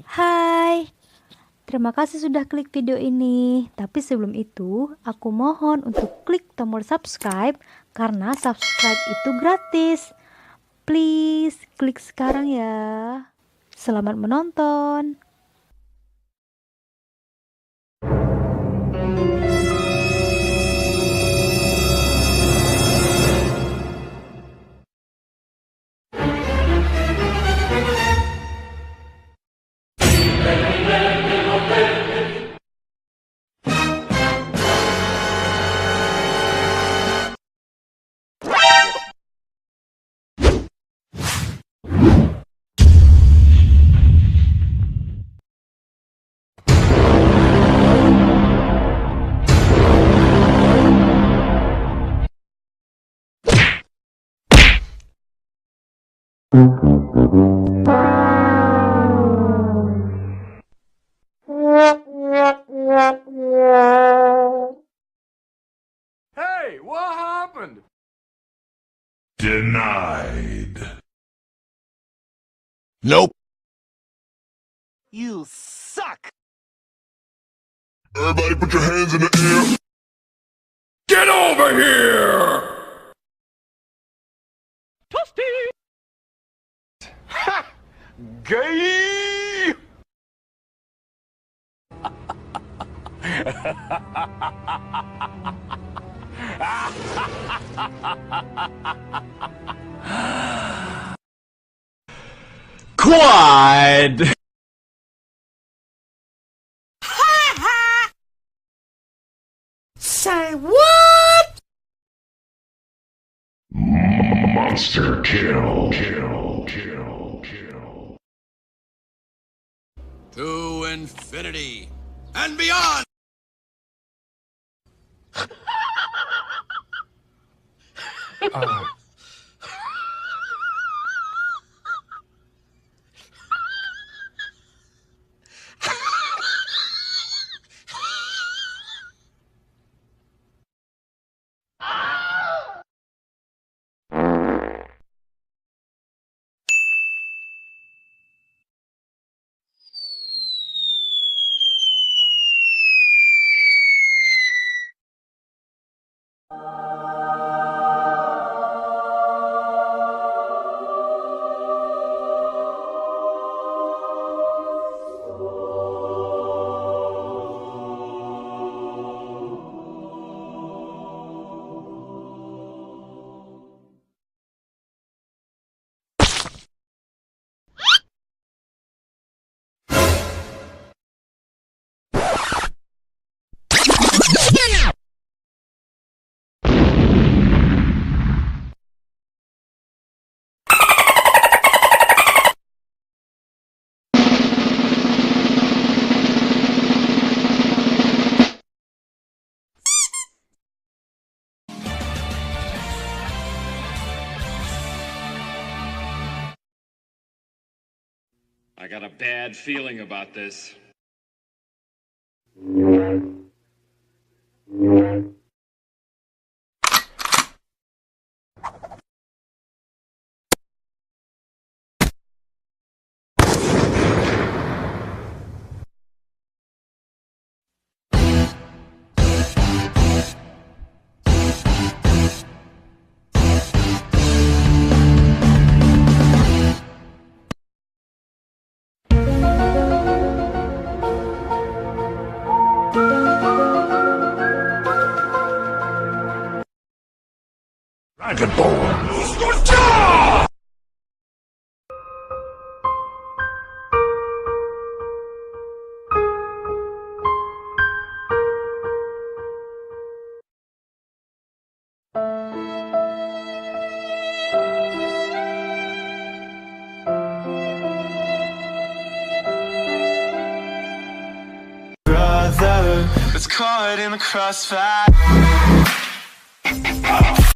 Hai, terima kasih sudah klik video ini. Tapi sebelum itu, aku mohon untuk klik tombol subscribe karena subscribe itu gratis. Please, klik sekarang ya. Selamat menonton. Hey, what happened? Denied. Nope. You suck! Everybody put your hands in the air. Get over here! Toasty! Ha! Gay! Quad! Say what? Monster kill. To infinity and beyond! I got a bad feeling about this. Dragonborn! Brother was caught in the crossfire.